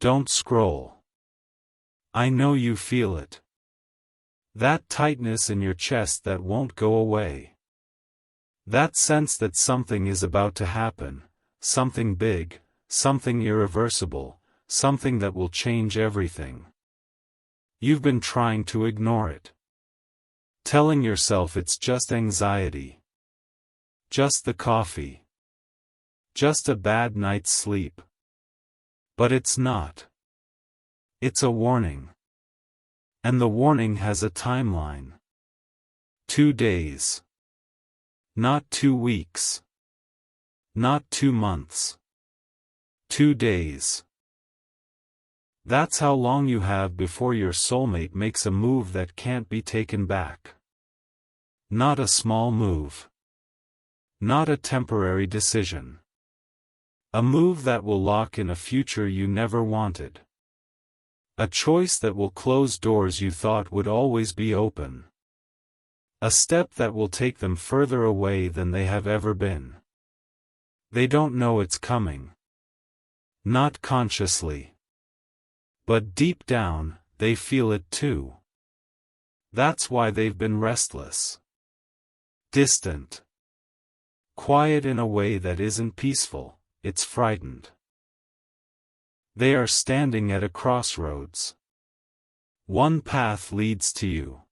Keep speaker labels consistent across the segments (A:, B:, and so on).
A: Don't scroll. I know you feel it. That tightness in your chest that won't go away. That sense that something is about to happen, something big, something irreversible, something that will change everything. You've been trying to ignore it. Telling yourself it's just anxiety. Just the coffee. Just a bad night's sleep. But it's not. It's a warning. And the warning has a timeline. 2 days. Not 2 weeks. Not 2 months. 2 days. That's how long you have before your soulmate makes a move that can't be taken back. Not a small move. Not a temporary decision. A move that will lock in a future you never wanted. A choice that will close doors you thought would always be open. A step that will take them further away than they have ever been. They don't know it's coming. Not consciously. But deep down, they feel it too. That's why they've been restless. Distant. Quiet in a way that isn't peaceful, it's frightened. They are standing at a crossroads. One path leads to you.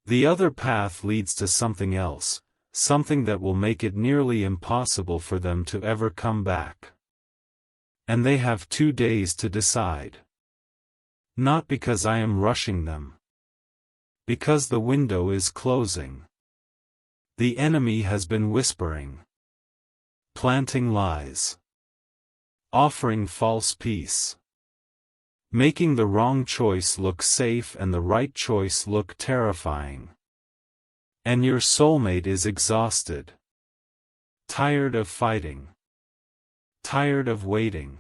A: The other path leads to something else, something that will make it nearly impossible for them to ever come back. And they have 2 days to decide. Not because I am rushing them. Because the window is closing. The enemy has been whispering. Planting lies. Offering false peace. Making the wrong choice look safe and the right choice look terrifying. And your soulmate is exhausted. Tired of fighting. Tired of waiting.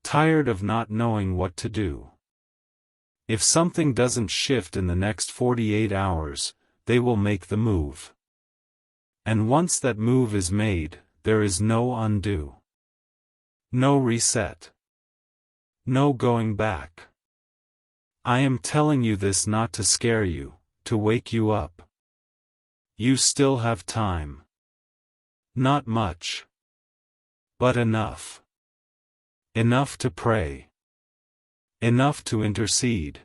A: Tired of not knowing what to do. If something doesn't shift in the next 48 hours, they will make the move. And once that move is made, there is no undo. No reset. No going back. I am telling you this not to scare you, to wake you up. You still have time. Not much. But enough. Enough to pray. Enough to intercede.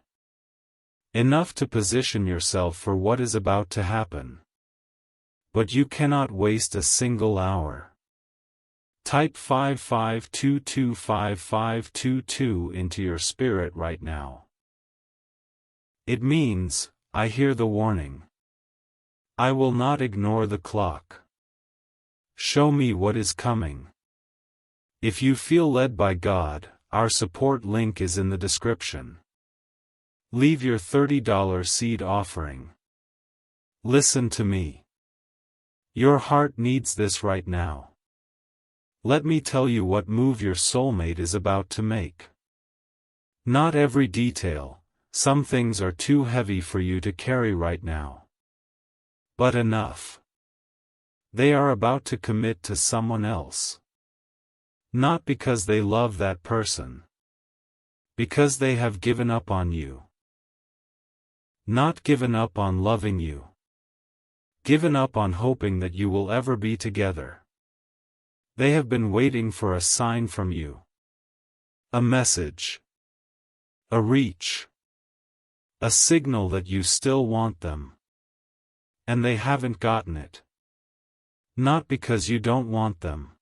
A: Enough to position yourself for what is about to happen. But you cannot waste a single hour. Type 55225522 into your spirit right now. It means, I hear the warning. I will not ignore the clock. Show me what is coming. If you feel led by God, our support link is in the description. Leave your $30 seed offering. Listen to me. Your heart needs this right now. Let me tell you what move your soulmate is about to make. Not every detail, some things are too heavy for you to carry right now. But enough. They are about to commit to someone else. Not because they love that person. Because they have given up on you. Not given up on loving you. Given up on hoping that you will ever be together. They have been waiting for a sign from you. A message. A reach. A signal that you still want them. And they haven't gotten it. Not because you don't want them.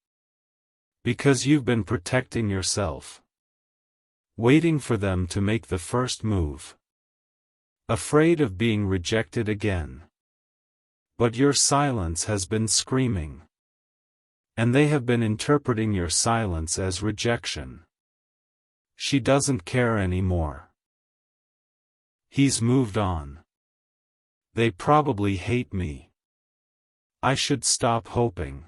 A: Because you've been protecting yourself. Waiting for them to make the first move. Afraid of being rejected again. But your silence has been screaming. And they have been interpreting your silence as rejection. She doesn't care anymore. He's moved on. They probably hate me. I should stop hoping.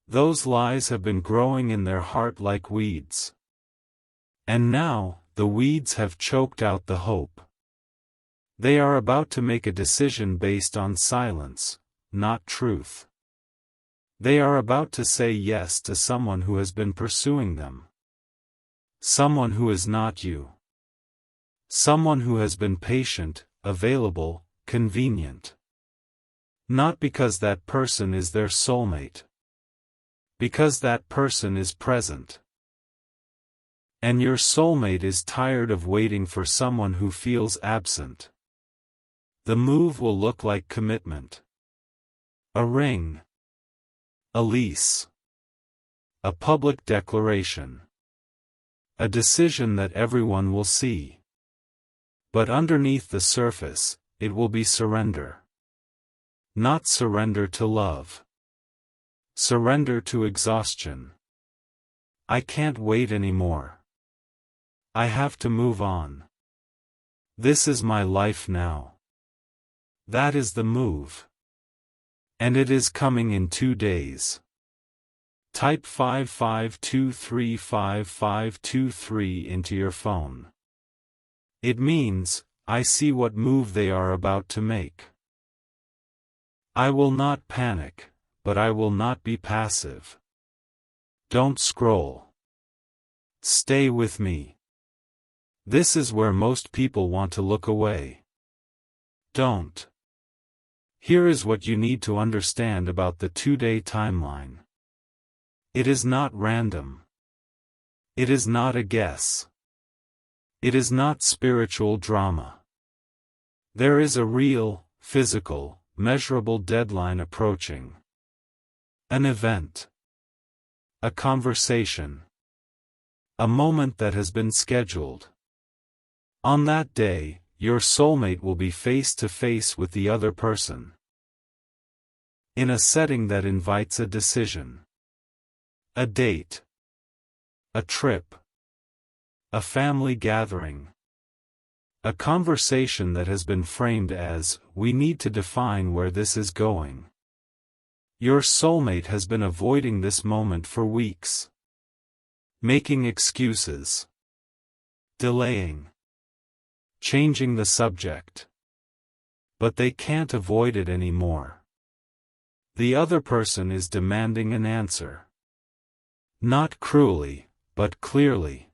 A: Those lies have been growing in their heart like weeds. And now, the weeds have choked out the hope. They are about to make a decision based on silence, not truth. They are about to say yes to someone who has been pursuing them. Someone who is not you. Someone who has been patient, available, convenient. Not because that person is their soulmate. Because that person is present. And your soulmate is tired of waiting for someone who feels absent. The move will look like commitment. A ring. A lease. A public declaration. A decision that everyone will see. But underneath the surface, it will be surrender. Not surrender to love. Surrender to exhaustion. I can't wait anymore. I have to move on. This is my life now. That is the move. And it is coming in 2 days. Type 55235523 into your phone. It means, I see what move they are about to make. I will not panic, but I will not be passive. Don't scroll. Stay with me. This is where most people want to look away. Don't. Here is what you need to understand about the 2-day timeline. It is not random. It is not a guess. It is not spiritual drama. There is a real, physical, measurable deadline approaching. An event. A conversation. A moment that has been scheduled. On that day, your soulmate will be face to face with the other person. In a setting that invites a decision. A date. A trip. A family gathering. A conversation that has been framed as, we need to define where this is going. Your soulmate has been avoiding this moment for weeks. Making excuses. Delaying. Changing the subject. But they can't avoid it anymore. The other person is demanding an answer. Not cruelly, but clearly.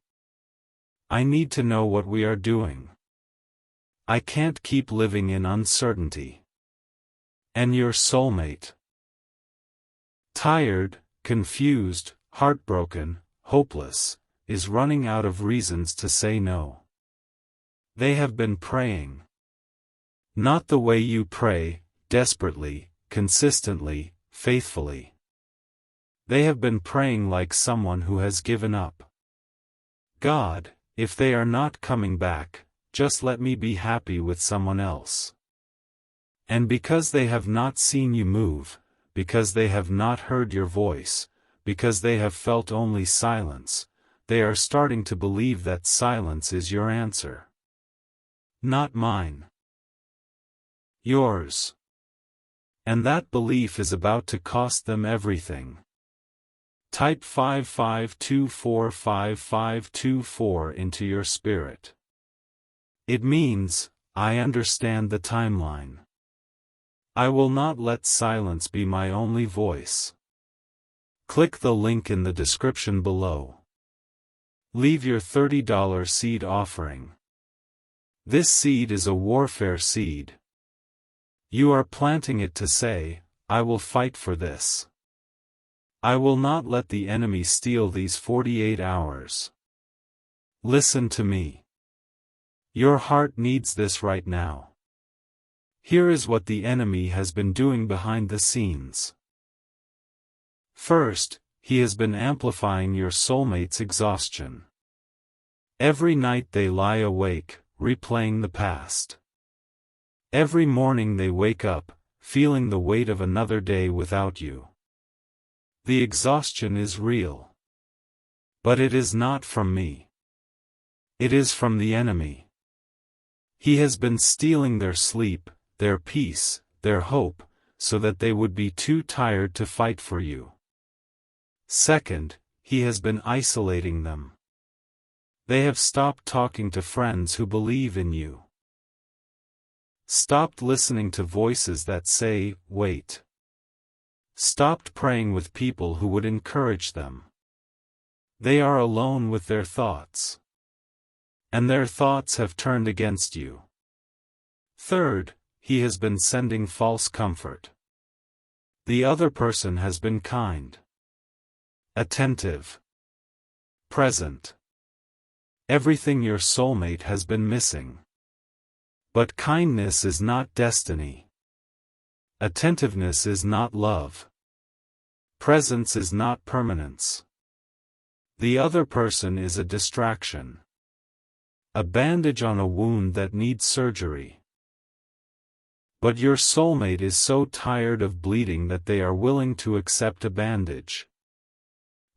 A: I need to know what we are doing. I can't keep living in uncertainty. And your soulmate. Tired, confused, heartbroken, hopeless, is running out of reasons to say no. They have been praying. Not the way you pray, desperately, consistently, faithfully. They have been praying like someone who has given up. God, if they are not coming back, just let me be happy with someone else. And because they have not seen you move, because they have not heard your voice, because they have felt only silence, they are starting to believe that silence is your answer. Not mine. Yours. And that belief is about to cost them everything. Type 55245524 into your spirit. It means, I understand the timeline. I will not let silence be my only voice. Click the link in the description below. Leave your $30 seed offering. This seed is a warfare seed. You are planting it to say, I will fight for this. I will not let the enemy steal these 48 hours. Listen to me. Your heart needs this right now. Here is what the enemy has been doing behind the scenes. First, he has been amplifying your soulmate's exhaustion. Every night they lie awake, replaying the past. Every morning they wake up, feeling the weight of another day without you. The exhaustion is real. But it is not from me. It is from the enemy. He has been stealing their sleep, their peace, their hope, so that they would be too tired to fight for you. Second, he has been isolating them. They have stopped talking to friends who believe in you. Stopped listening to voices that say, wait. Stopped praying with people who would encourage them. They are alone with their thoughts. And their thoughts have turned against you. Third, he has been sending false comfort. The other person has been kind, attentive, present. Everything your soulmate has been missing. But kindness is not destiny. Attentiveness is not love. Presence is not permanence. The other person is a distraction. A bandage on a wound that needs surgery. But your soulmate is so tired of bleeding that they are willing to accept a bandage.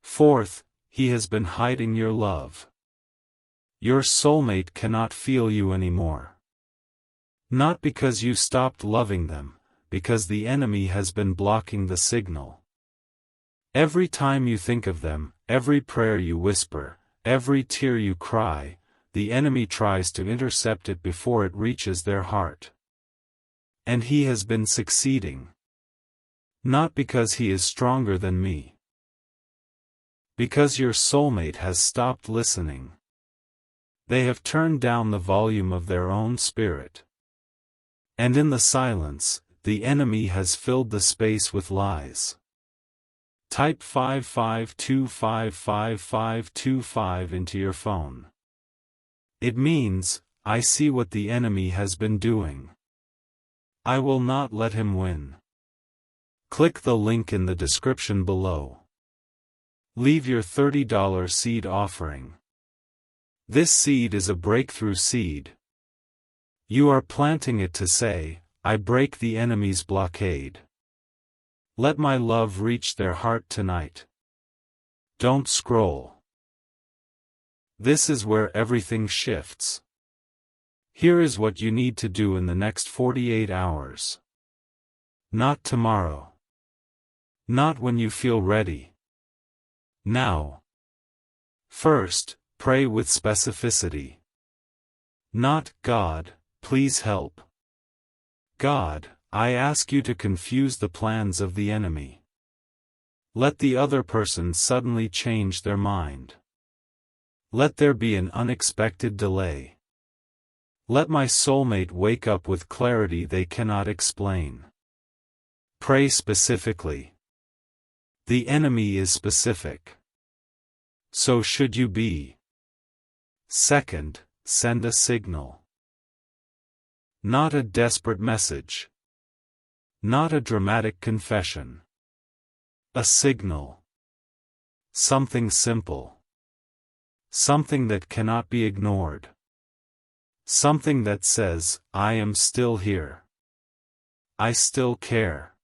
A: Fourth, he has been hiding your love. Your soulmate cannot feel you anymore. Not because you stopped loving them, because the enemy has been blocking the signal. Every time you think of them, every prayer you whisper, every tear you cry, the enemy tries to intercept it before it reaches their heart. And he has been succeeding. Not because he is stronger than me. Because your soulmate has stopped listening. They have turned down the volume of their own spirit. And in the silence, the enemy has filled the space with lies. Type 55255525 into your phone. It means, I see what the enemy has been doing. I will not let him win. Click the link in the description below. Leave your $30 seed offering. This seed is a breakthrough seed. You are planting it to say, I break the enemy's blockade. Let my love reach their heart tonight. Don't scroll. This is where everything shifts. Here is what you need to do in the next 48 hours. Not tomorrow. Not when you feel ready. Now. First, pray with specificity. Not, God, please help. God, I ask you to confuse the plans of the enemy. Let the other person suddenly change their mind. Let there be an unexpected delay. Let my soulmate wake up with clarity they cannot explain. Pray specifically. The enemy is specific. So should you be. Second, send a signal. Not a desperate message. Not a dramatic confession. A signal. Something simple. Something that cannot be ignored. Something that says, I am still here. I still care.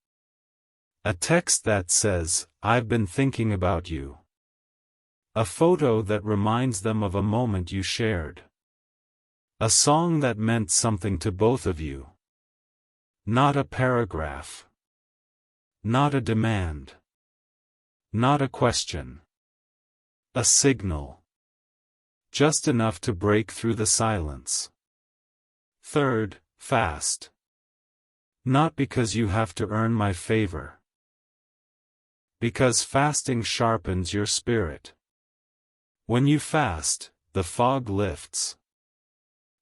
A: A text that says, I've been thinking about you. A photo that reminds them of a moment you shared. A song that meant something to both of you. Not a paragraph. Not a demand. Not a question. A signal. Just enough to break through the silence. Third, fast. Not because you have to earn my favor. Because fasting sharpens your spirit. When you fast, the fog lifts.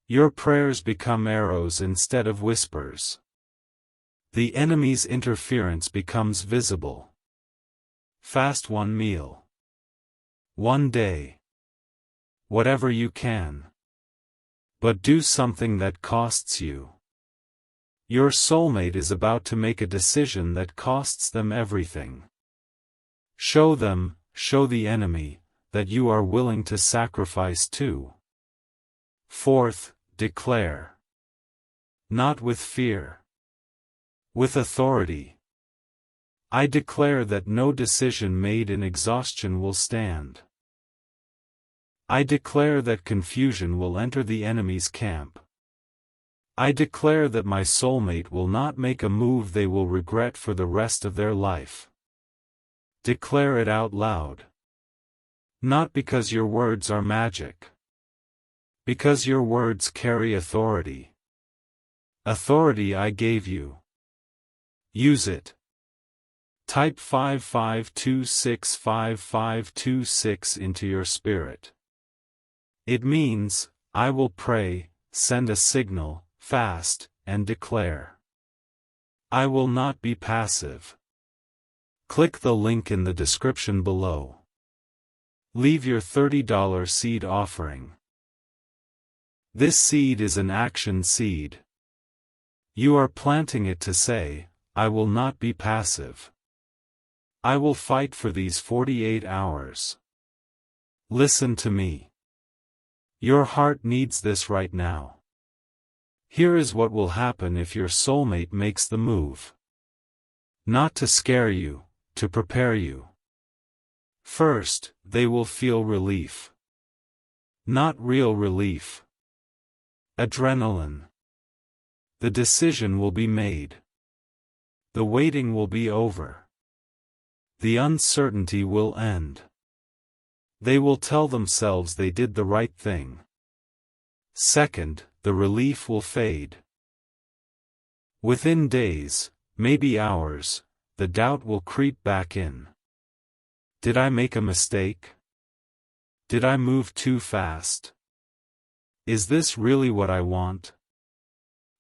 A: Your prayers become arrows instead of whispers. The enemy's interference becomes visible. Fast one meal. One day. Whatever you can. But do something that costs you. Your soulmate is about to make a decision that costs them everything. Show them, show the enemy, that you are willing to sacrifice too. Fourth, declare. Not with fear. With authority. I declare that no decision made in exhaustion will stand. I declare that confusion will enter the enemy's camp. I declare that my soulmate will not make a move they will regret for the rest of their life. Declare it out loud. Not because your words are magic. Because your words carry authority. Authority I gave you. Use it. Type 55265526 into your spirit. It means, I will pray, send a signal, fast, and declare. I will not be passive. Click the link in the description below. Leave your $30 seed offering. This seed is an action seed. You are planting it to say, I will not be passive. I will fight for these 48 hours. Listen to me. Your heart needs this right now. Here is what will happen if your soulmate makes the move. Not to scare you, to prepare you. First, they will feel relief. Not real relief. Adrenaline. The decision will be made. The waiting will be over. The uncertainty will end. They will tell themselves they did the right thing. Second, the relief will fade. Within days, maybe hours, the doubt will creep back in. Did I make a mistake? Did I move too fast? Is this really what I want?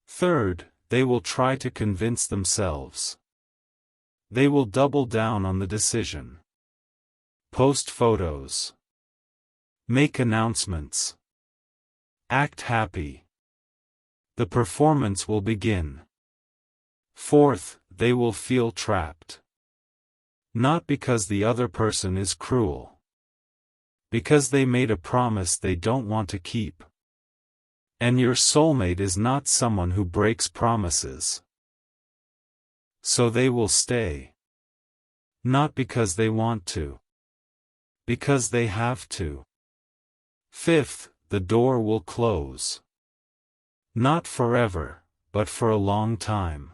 A: Third, they will try to convince themselves. They will double down on the decision. Post photos. Make announcements. Act happy. The performance will begin. Fourth, they will feel trapped. Not because the other person is cruel. Because they made a promise they don't want to keep. And your soulmate is not someone who breaks promises. So they will stay. Not because they want to. Because they have to. Fifth, the door will close. Not forever, but for a long time.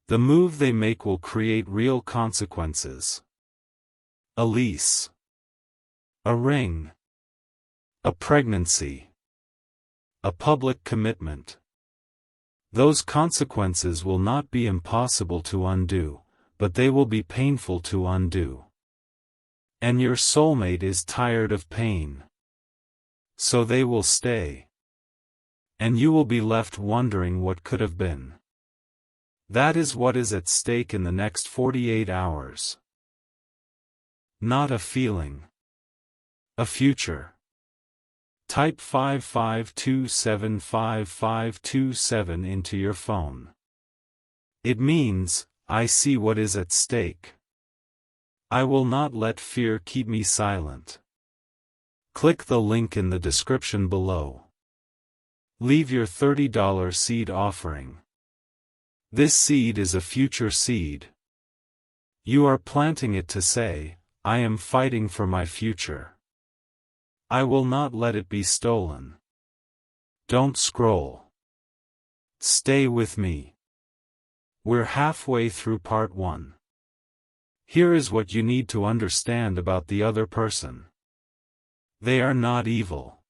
A: The move they make will create real consequences. A lease. A ring. A pregnancy. A public commitment. Those consequences will not be impossible to undo, but they will be painful to undo. And your soulmate is tired of pain. So they will stay. And you will be left wondering what could have been. That is what is at stake in the next 48 hours. Not a feeling. A future. Type 55275527 into your phone. It means, I see what is at stake. I will not let fear keep me silent. Click the link in the description below. Leave your $30 seed offering. This seed is a future seed. You are planting it to say, I am fighting for my future. I will not let it be stolen. Don't scroll. Stay with me. We're halfway through part 1. Here is what you need to understand about the other person. They are not evil.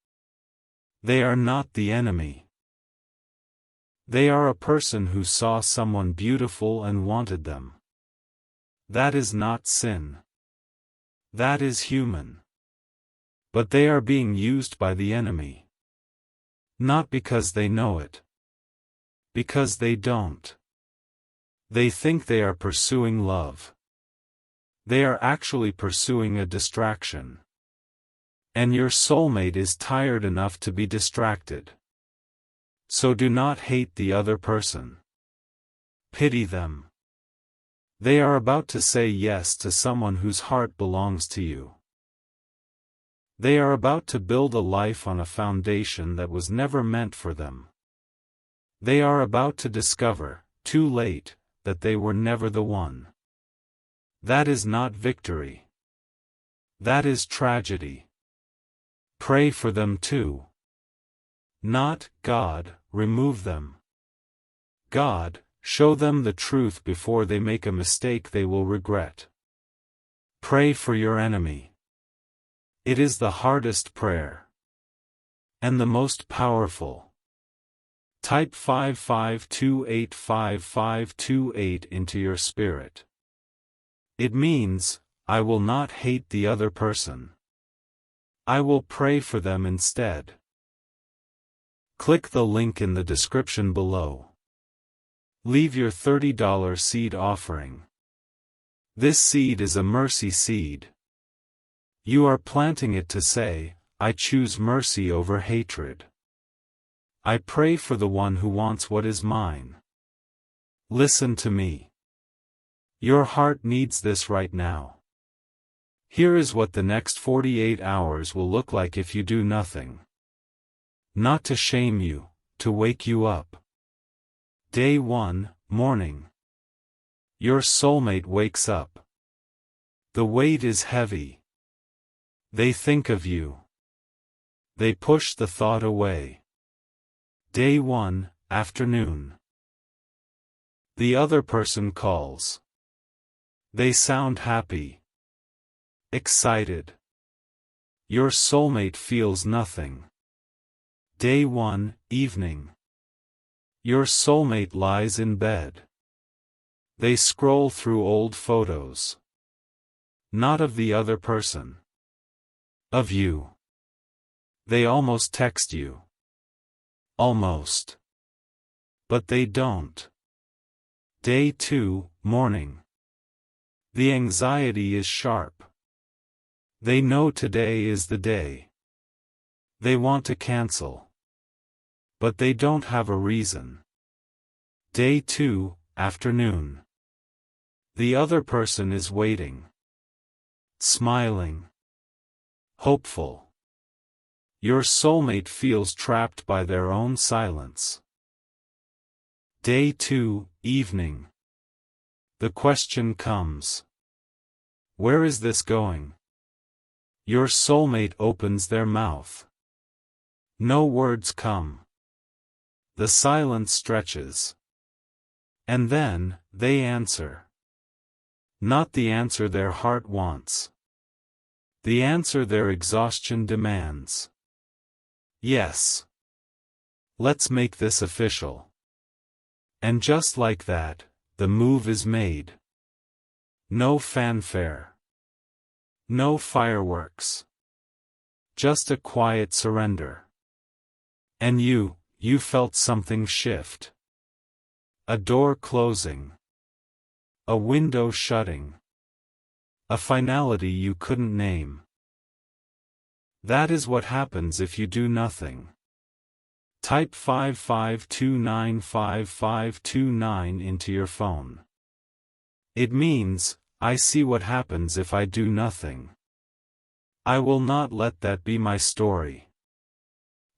A: They are not the enemy. They are a person who saw someone beautiful and wanted them. That is not sin. That is human. But they are being used by the enemy. Not because they know it. Because they don't. They think they are pursuing love. They are actually pursuing a distraction. And your soulmate is tired enough to be distracted. So do not hate the other person. Pity them. They are about to say yes to someone whose heart belongs to you. They are about to build a life on a foundation that was never meant for them. They are about to discover, too late, that they were never the one. That is not victory. That is tragedy. Pray for them too. Not, God, remove them. God, show them the truth before they make a mistake they will regret. Pray for your enemy. It is the hardest prayer. And the most powerful. Type 55285528 into your spirit. It means, I will not hate the other person. I will pray for them instead. Click the link in the description below. Leave your $30 seed offering. This seed is a mercy seed. You are planting it to say, I choose mercy over hatred. I pray for the one who wants what is mine. Listen to me. Your heart needs this right now. Here is what the next 48 hours will look like if you do nothing. Not to shame you, to wake you up. Day 1, morning. Your soulmate wakes up. The weight is heavy. They think of you. They push the thought away. Day 1, afternoon. The other person calls. They sound happy. Excited. Your soulmate feels nothing. Day 1, evening. Your soulmate lies in bed. They scroll through old photos. Not of the other person. Of you. They almost text you. Almost. But they don't. Day 2, morning. The anxiety is sharp. They know today is the day. They want to cancel. But they don't have a reason. Day 2, afternoon. The other person is waiting. Smiling. Hopeful. Your soulmate feels trapped by their own silence. Day 2, evening. The question comes. Where is this going? Your soulmate opens their mouth. No words come. The silence stretches. And then, they answer. Not the answer their heart wants. The answer their exhaustion demands. Yes. Let's make this official. And just like that, the move is made. No fanfare. No fireworks. Just a quiet surrender. And you felt something shift. A door closing. A window shutting. A finality you couldn't name. That is what happens if you do nothing. Type 55295529 into your phone. It means, I see what happens if I do nothing. I will not let that be my story.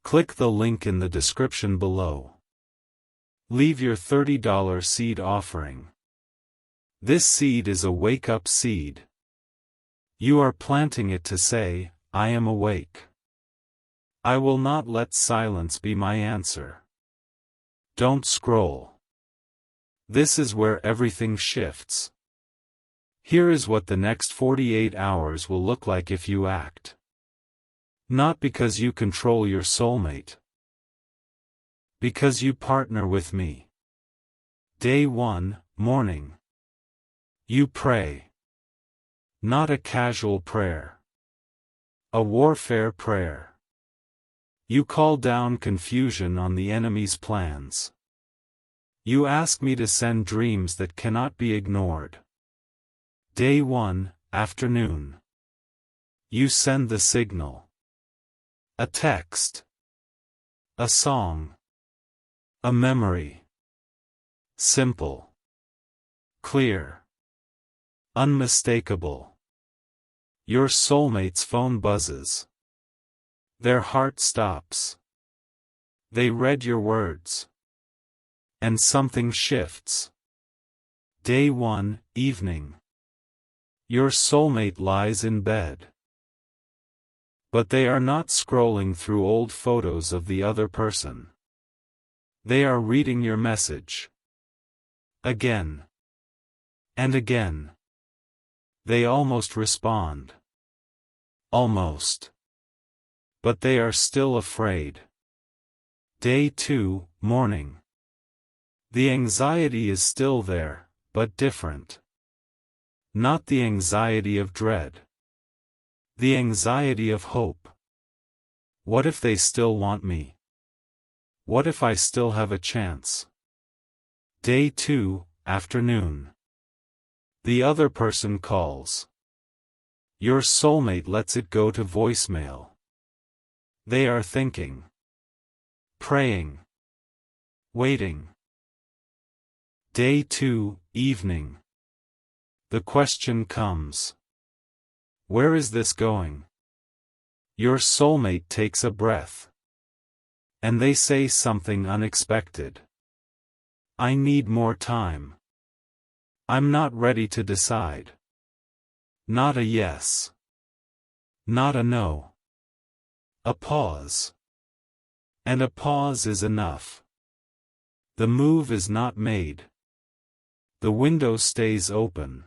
A: Click the link in the description below. Leave your $30 seed offering. This seed is a wake-up seed. You are planting it to say, I am awake. I will not let silence be my answer. Don't scroll. This is where everything shifts. Here is what the next 48 hours will look like if you act. Not because you control your soulmate. Because you partner with me. Day 1, morning. You pray. Not a casual prayer. A warfare prayer. You call down confusion on the enemy's plans. You ask me to send dreams that cannot be ignored. Day 1, afternoon. You send the signal. A text. A song. A memory. Simple. Clear. Unmistakable. Your soulmate's phone buzzes. Their heart stops. They read your words. And something shifts. Day 1, evening. Your soulmate lies in bed. But they are not scrolling through old photos of the other person. They are reading your message. Again. And again. They almost respond. Almost. But they are still afraid. Day 2, morning. The anxiety is still there, but different. Not the anxiety of dread. The anxiety of hope. What if they still want me? What if I still have a chance? Day 2, afternoon. The other person calls. Your soulmate lets it go to voicemail. They are thinking. Praying. Waiting. Day 2, evening. The question comes. Where is this going? Your soulmate takes a breath. And they say something unexpected. I need more time. I'm not ready to decide. Not a yes. Not a no. A pause. And a pause is enough. The move is not made. The window stays open.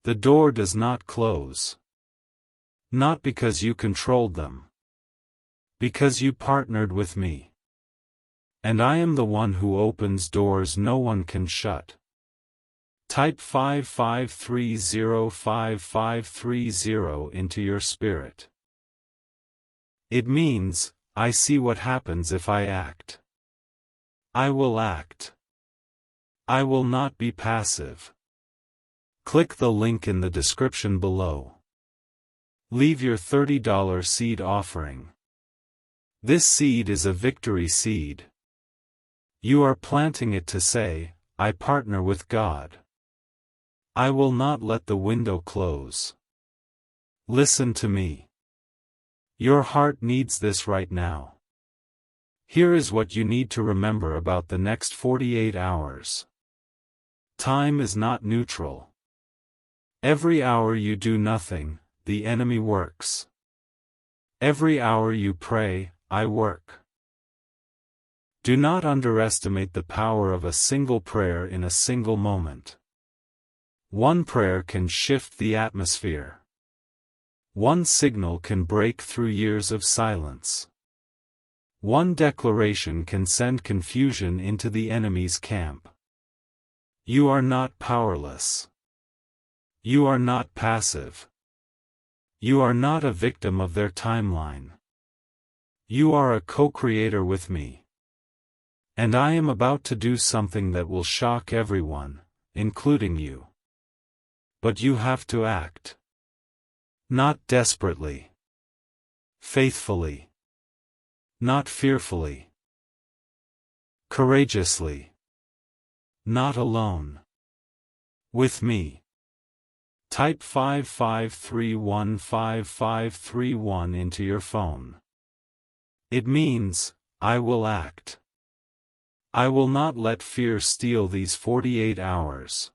A: The door does not close. Not because you controlled them. Because you partnered with me. And I am the one who opens doors no one can shut. Type 55305530 into your spirit. It means, I see what happens if I act. I will act. I will not be passive. Click the link in the description below. Leave your $30 seed offering. This seed is a victory seed. You are planting it to say, I partner with God. I will not let the window close. Listen to me. Your heart needs this right now. Here is what you need to remember about the next 48 hours. Time is not neutral. Every hour you do nothing, the enemy works. Every hour you pray, I work. Do not underestimate the power of a single prayer in a single moment. One prayer can shift the atmosphere. One signal can break through years of silence. One declaration can send confusion into the enemy's camp. You are not powerless. You are not passive. You are not a victim of their timeline. You are a co-creator with me. And I am about to do something that will shock everyone, including you. But you have to act. Not desperately. Faithfully. Not fearfully. Courageously. Not alone. With me. Type 55315531 into your phone. It means, I will act. I will not let fear steal these 48 hours.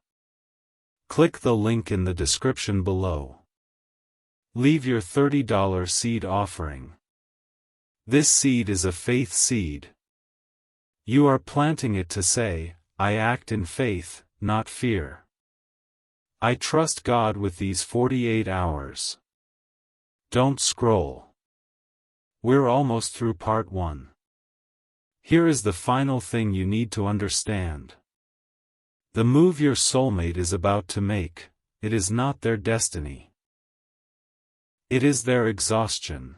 A: Click the link in the description below. Leave your $30 seed offering. This seed is a faith seed. You are planting it to say, I act in faith, not fear. I trust God with these 48 hours. Don't scroll. We're almost through part 1. Here is the final thing you need to understand. The move your soulmate is about to make, it is not their destiny. It is their exhaustion.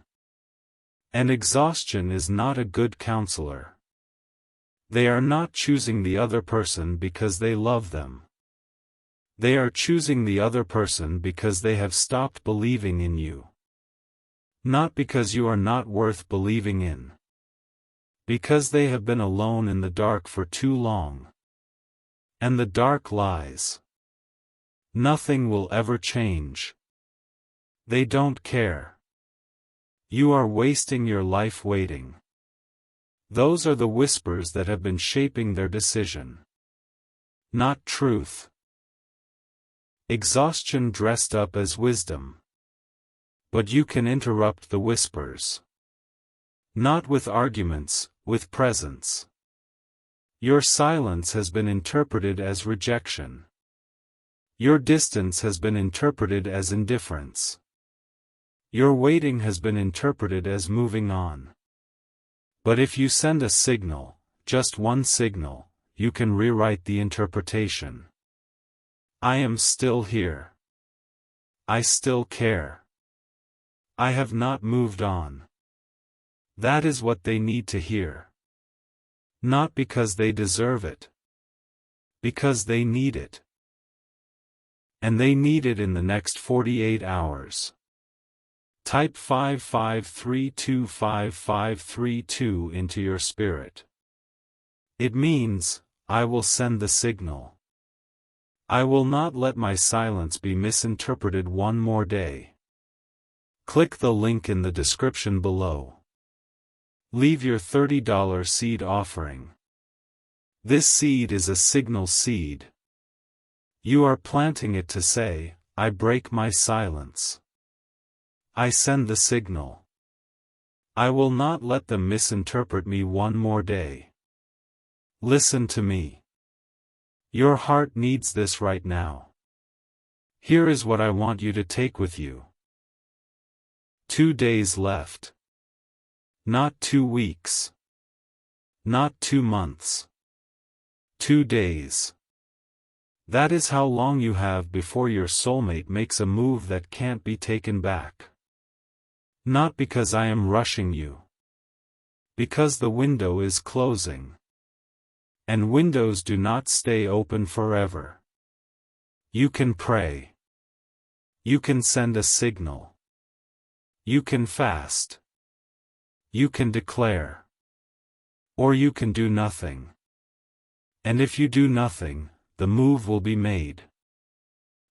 A: And exhaustion is not a good counselor. They are not choosing the other person because they love them. They are choosing the other person because they have stopped believing in you. Not because you are not worth believing in. Because they have been alone in the dark for too long. And the dark lies. Nothing will ever change. They don't care. You are wasting your life waiting. Those are the whispers that have been shaping their decision. Not truth. Exhaustion dressed up as wisdom. But you can interrupt the whispers. Not with arguments, with presence. Your silence has been interpreted as rejection. Your distance has been interpreted as indifference. Your waiting has been interpreted as moving on. But if you send a signal, just one signal, you can rewrite the interpretation. I am still here. I still care. I have not moved on. That is what they need to hear. Not because they deserve it. Because they need it. And they need it in the next 48 hours. Type 55325532 into your spirit. It means, I will send the signal. I will not let my silence be misinterpreted one more day. Click the link in the description below. Leave your $30 seed offering. This seed is a signal seed. You are planting it to say, I break my silence. I send the signal. I will not let them misinterpret me one more day. Listen to me. Your heart needs this right now. Here is what I want you to take with you. 2 days left. Not 2 weeks. Not 2 months. 2 days. That is how long you have before your soulmate makes a move that can't be taken back. Not because I am rushing you. Because the window is closing. And windows do not stay open forever. You can pray. You can send a signal. You can fast. You can declare. Or you can do nothing. And if you do nothing, the move will be made.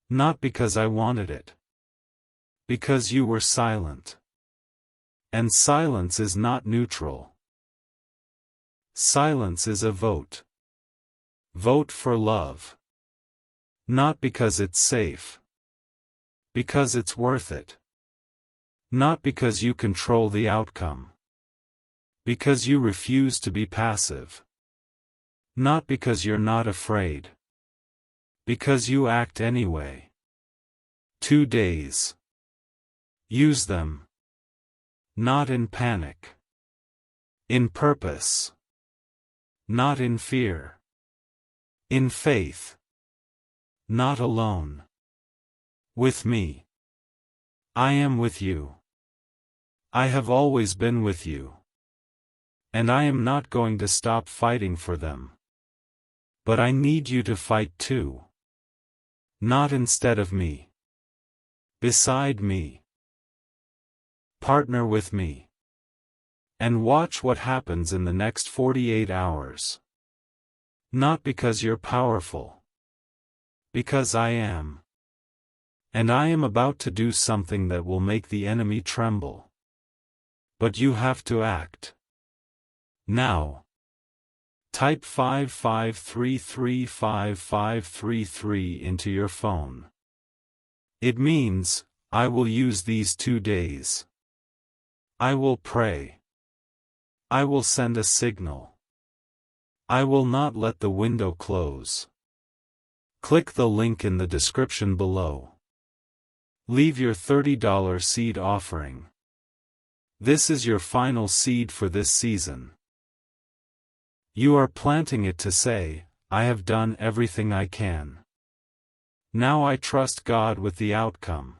A: Not because I wanted it. Because you were silent. And silence is not neutral. Silence is a vote. Vote for love. Not because it's safe. Because it's worth it. Not because you control the outcome. Because you refuse to be passive. Not because you're not afraid. Because you act anyway. 2 days. Use them. Not in panic. In purpose. Not in fear. In faith. Not alone. With me. I am with you. I have always been with you. And I am not going to stop fighting for them. But I need you to fight too. Not instead of me. Beside me. Partner with me. And watch what happens in the next 48 hours. Not because you're powerful. Because I am. And I am about to do something that will make the enemy tremble. But you have to act. Now. Type 55335533 into your phone. It means, I will use these 2 days. I will pray. I will send a signal. I will not let the window close. Click the link in the description below. Leave your $30 seed offering. This is your final seed for this season. You are planting it to say, I have done everything I can. Now I trust God with the outcome.